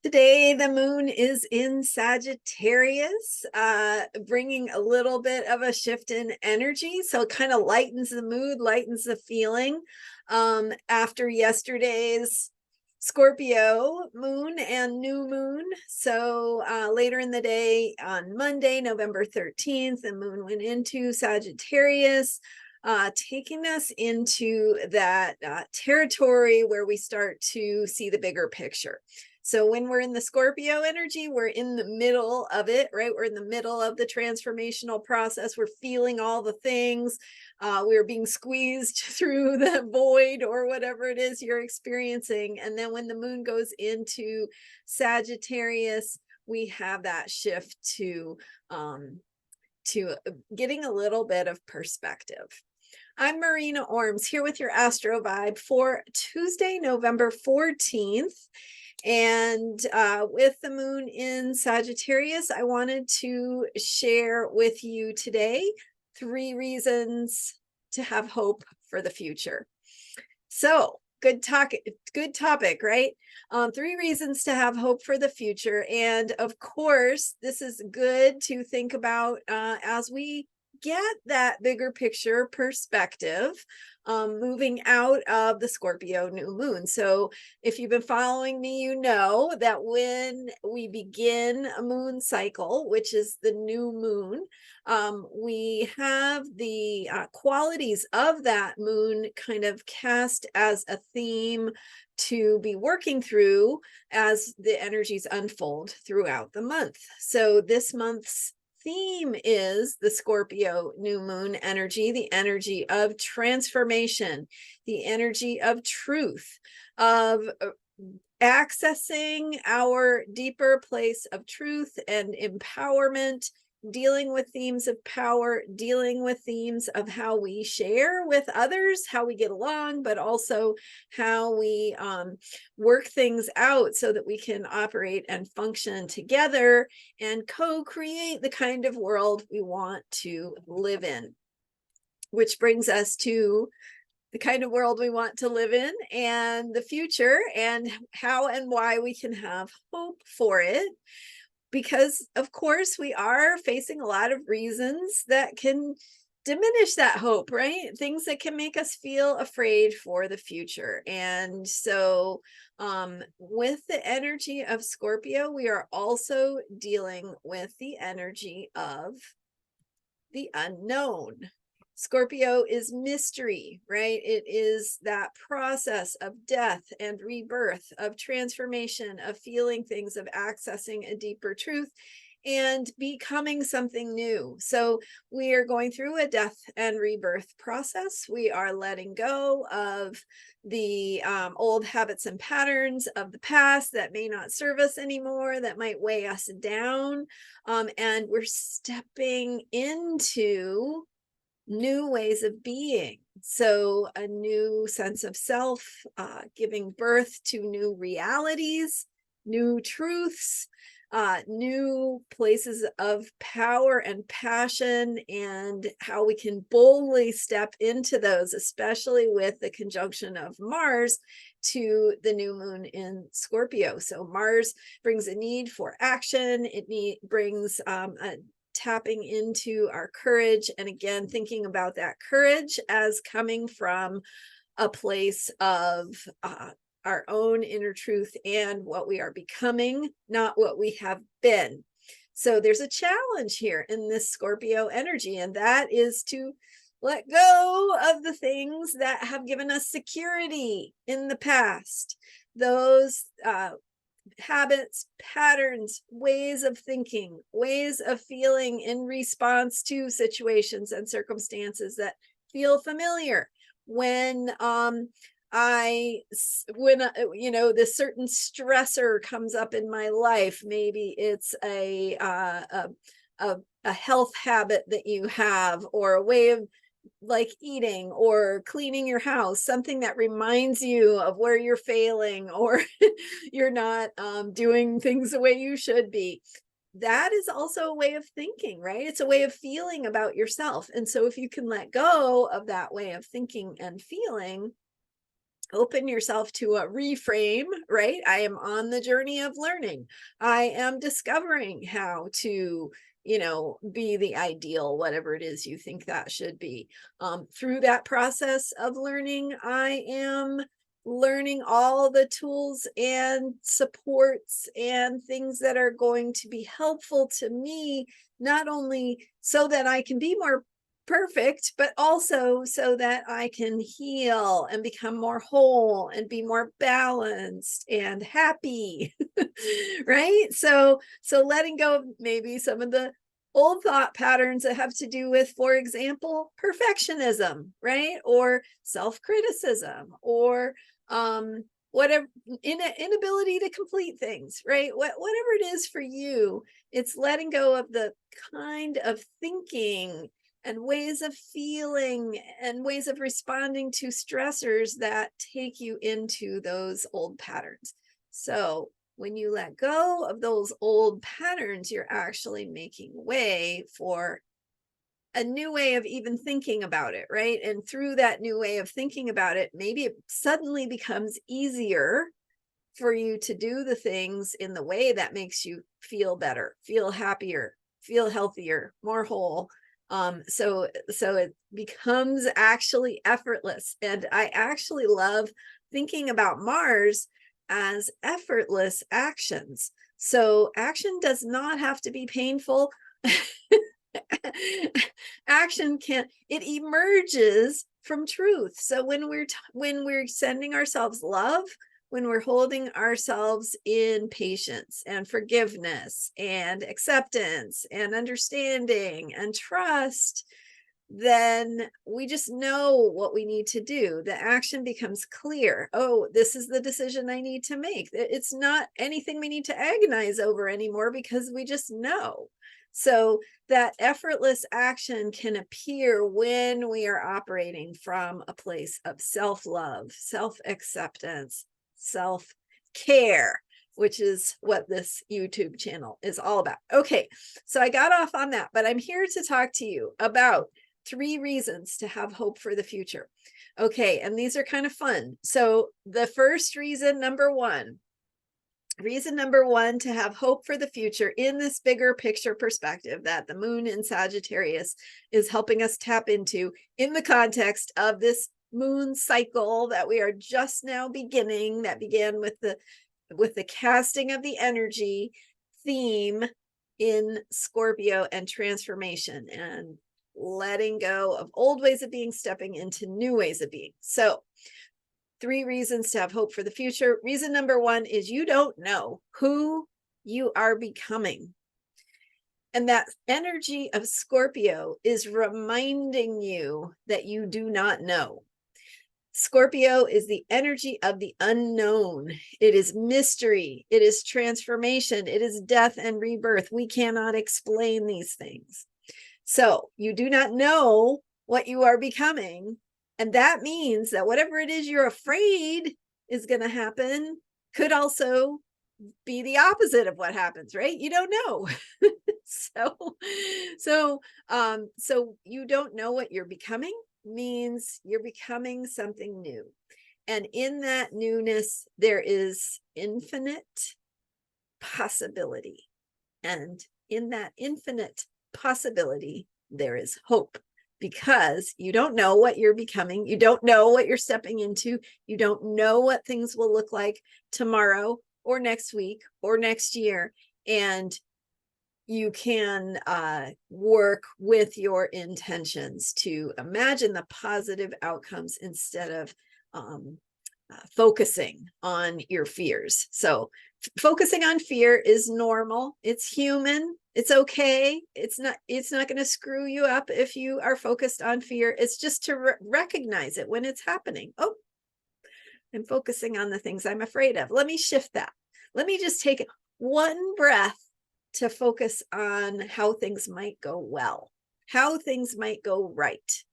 Today, the moon is in Sagittarius, bringing a little bit of a shift in energy. So it kind of lightens the mood, lightens the feeling. After yesterday's Scorpio moon and new moon. So later in the day on Monday, November 13th, the moon went into Sagittarius, taking us into that territory where we start to see the bigger picture. So when we're in the Scorpio energy, we're in the middle of it, right? We're in the middle of the transformational process. We're feeling all the things. We're being squeezed through the void or whatever it is you're experiencing. And then when the moon goes into Sagittarius, we have that shift to getting a little bit of perspective. I'm Marina Ormes here with your Astro Vibe for Tuesday, November 14th. And with the moon in Sagittarius, I wanted to share with you today 3 reasons to have hope for the future. So good topic, right? 3 reasons to have hope for the future. And of course, this is good to think about as we get that bigger picture perspective, moving out of the Scorpio new moon. So if you've been following me, you know that when we begin a moon cycle, which is the new moon, we have the qualities of that moon kind of cast as a theme to be working through as the energies unfold throughout the month. So this month's theme is the Scorpio new moon energy, the energy of transformation, the energy of truth, of accessing our deeper place of truth and empowerment, dealing with themes of power, dealing with themes of how we share with others, how we get along, but also how we work things out so that we can operate and function together and co-create the kind of world we want to live in. Which brings us to the kind of world we want to live in and the future and how and why we can have hope for it. Because of course we are facing a lot of reasons that can diminish that hope, right? Things that can make us feel afraid for the future. And so with the energy of Scorpio, we are also dealing with the energy of the unknown. Scorpio is mystery, right? It is that process of death and rebirth, of transformation, of feeling things, of accessing a deeper truth and becoming something new. So we are going through a death and rebirth process. We are letting go of the old habits and patterns of the past that may not serve us anymore, that might weigh us down. And we're stepping into new ways of being. So a new sense of self, giving birth to new realities, new truths, new places of power and passion, and how we can boldly step into those, especially with the conjunction of Mars to the new moon in Scorpio. So Mars brings a need for action. It brings a tapping into our courage, and again thinking about that courage as coming from a place of our own inner truth and what we are becoming, not what we have been. So there's a challenge here in this Scorpio energy, and that is to let go of the things that have given us security in the past, those habits, patterns, ways of thinking, ways of feeling in response to situations and circumstances that feel familiar. When this certain stressor comes up in my life, maybe it's a health habit that you have, or a way of like eating or cleaning your house, something that reminds you of where you're failing or you're not doing things the way you should be. That is also a way of thinking, right? It's a way of feeling about yourself. And so if you can let go of that way of thinking and feeling, Open yourself to a reframe, right? I am on the journey of learning. I am discovering how to, be the ideal, whatever it is you think that should be. Through that process of learning, I am learning all the tools and supports and things that are going to be helpful to me, not only so that I can be more perfect, but also so that I can heal and become more whole and be more balanced and happy. Right? So letting go of maybe some of the old thought patterns that have to do with, for example, perfectionism, right? Or self-criticism, or whatever, inability to complete things, right? Whatever it is for you, it's letting go of the kind of thinking and ways of feeling and ways of responding to stressors that take you into those old patterns. So when you let go of those old patterns, you're actually making way for a new way of even thinking about it, right? And through that new way of thinking about it, maybe it suddenly becomes easier for you to do the things in the way that makes you feel better, feel happier, feel healthier, more whole. So it becomes actually effortless. And I actually love thinking about Mars as effortless actions. So action does not have to be painful. Action it emerges from truth. So when we're sending ourselves love, when we're holding ourselves in patience and forgiveness and acceptance and understanding and trust, then we just know what we need to do. The action becomes clear. Oh, this is the decision I need to make. It's not anything we need to agonize over anymore because we just know. So that effortless action can appear when we are operating from a place of self-love, self-acceptance, self-care, which is what this YouTube channel is all about. Okay, so I got off on that, but I'm here to talk to you about 3 reasons to have hope for the future. Okay, and these are kind of fun. So the first reason, reason number one to have hope for the future in this bigger picture perspective that the moon in Sagittarius is helping us tap into in the context of this moon cycle that we are just now beginning, that began with the casting of the energy theme in Scorpio and transformation and letting go of old ways of being, stepping into new ways of being. So 3 reasons to have hope for the future. Reason number 1 is you don't know who you are becoming. And that energy of Scorpio is reminding you that you do not know. Scorpio is the energy of the unknown. It is mystery. It is transformation. It is death and rebirth. We cannot explain these things. So you do not know what you are becoming. And that means that whatever it is you're afraid is going to happen could also be the opposite of what happens, right? You don't know. So you don't know what you're becoming means you're becoming something new. And in that newness, there is infinite possibility. And in that infinite possibility, there is hope. Because you don't know what you're becoming. You don't know what you're stepping into. You don't know what things will look like tomorrow or next week or next year. And you can work with your intentions to imagine the positive outcomes instead of focusing on your fears. So focusing on fear is normal. It's human. It's okay. It's not going to screw you up if you are focused on fear. It's just to recognize it when it's happening. Oh, I'm focusing on the things I'm afraid of. Let me shift that. Let me just take one breath to focus on how things might go well, how things might go right.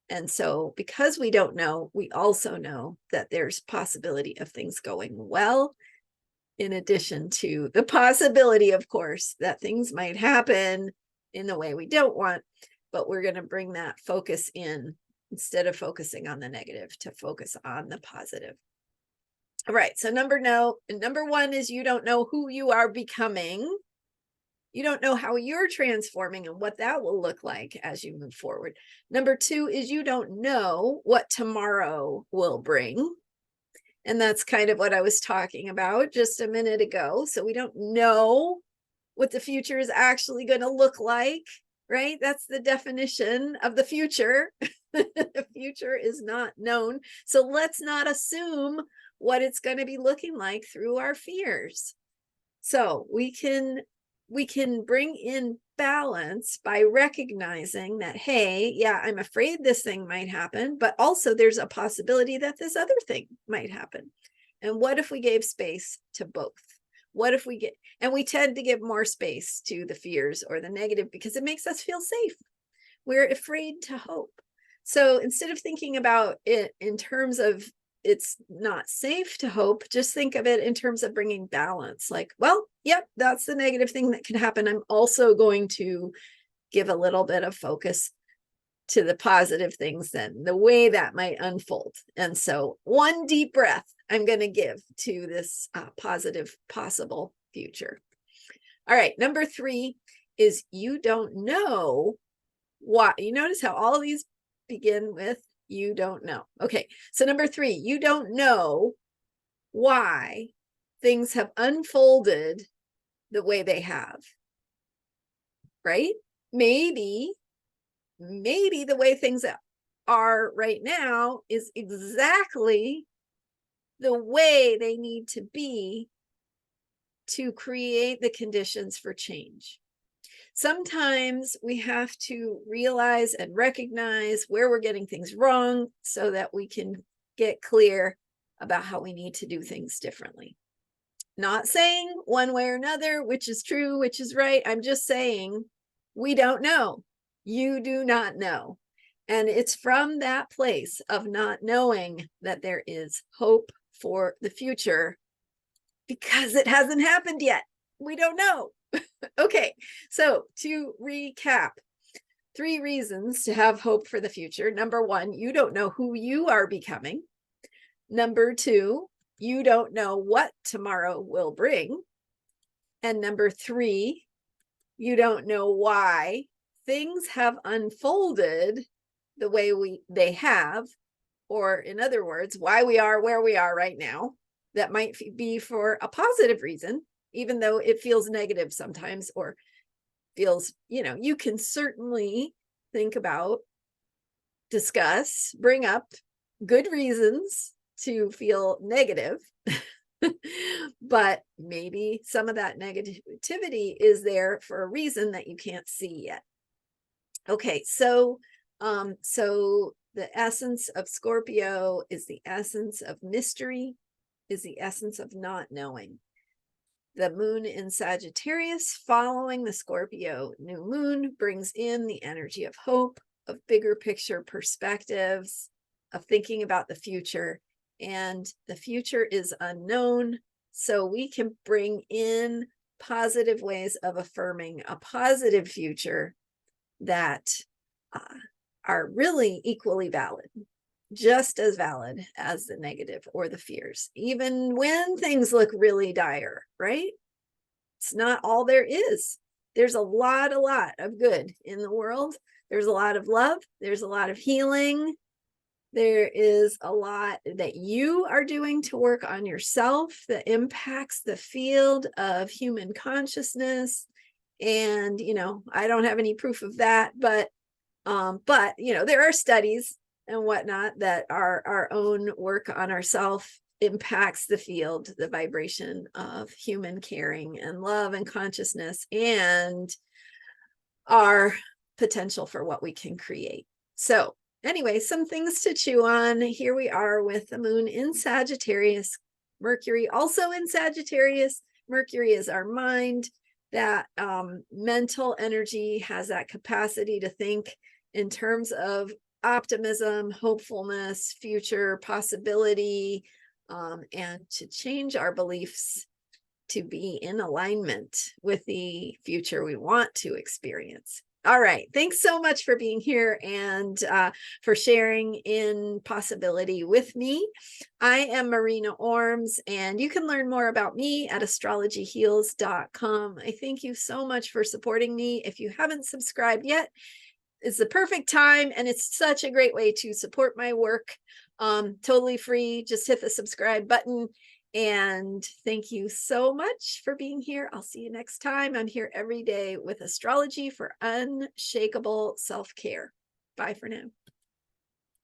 And so because we don't know, we also know that there's possibility of things going well, in addition to the possibility, of course, that things might happen in the way we don't want, but we're going to bring that focus in instead of focusing on the negative to focus on the positive. All right. So number one is you don't know who you are becoming. You don't know how you're transforming and what that will look like as you move forward. Number two is you don't know what tomorrow will bring. And that's kind of what I was talking about just a minute ago. So we don't know what the future is actually going to look like, right? That's the definition of the future. The future is not known. So let's not assume what it's going to be looking like through our fears. So we can bring in balance by recognizing that, hey, yeah, I'm afraid this thing might happen, but also there's a possibility that this other thing might happen. And what if we gave space to both? What if we we tend to give more space to the fears or the negative because it makes us feel safe. We're afraid to hope. So instead of thinking about it in terms of it's not safe to hope, just think of it in terms of bringing balance. Like, well, yep, that's the negative thing that can happen. I'm also going to give a little bit of focus to the positive things, then the way that might unfold. And so one deep breath I'm going to give to this positive possible future. All right. Number 3 is you don't know why. You notice how all of these begin with you don't know. Okay. So number 3, you don't know why things have unfolded the way they have, right? Maybe the way things are right now is exactly the way they need to be to create the conditions for change. Sometimes we have to realize and recognize where we're getting things wrong so that we can get clear about how we need to do things differently. Not saying one way or another, which is true, which is right. I'm just saying we don't know. You do not know. And it's from that place of not knowing that there is hope for the future because it hasn't happened yet. We don't know. Okay, so to recap, 3 reasons to have hope for the future. Number 1, you don't know who you are becoming. Number 2, you don't know what tomorrow will bring. And number 3, you don't know why things have unfolded the way they have, or in other words, why we are where we are right now. That might be for a positive reason, even though it feels negative sometimes, or feels, you can certainly think about, discuss, bring up good reasons to feel negative. But maybe some of that negativity is there for a reason that you can't see yet. Okay, so the essence of Scorpio is the essence of mystery, is the essence of not knowing. The moon in Sagittarius following the Scorpio new moon brings in the energy of hope, of bigger picture perspectives, of thinking about the future. And the future is unknown. So we can bring in positive ways of affirming a positive future that are really equally valid, just as valid as the negative or the fears, even when things look really dire, right? It's not all there is. There's a lot of good in the world. There's a lot of love. There's a lot of healing. There is a lot that you are doing to work on yourself that impacts the field of human consciousness. And, I don't have any proof of that, but there are studies and whatnot that our own work on ourself impacts the field, the vibration of human caring and love and consciousness, and our potential for what we can create. So anyway, some things to chew on. Here we are with the moon in Sagittarius, Mercury also in Sagittarius. Mercury is our mind. That mental energy has that capacity to think in terms of optimism, hopefulness, future possibility, and to change our beliefs to be in alignment with the future we want to experience. All right. Thanks so much for being here and for sharing in possibility with me. I am Marina Ormes, and you can learn more about me at astrologyheals.com. I thank you so much for supporting me. If you haven't subscribed yet, it's the perfect time, and it's such a great way to support my work. Totally free. Just hit the subscribe button. And thank you so much for being here. I'll see you next time. I'm here every day with astrology for unshakable self-care. Bye for now.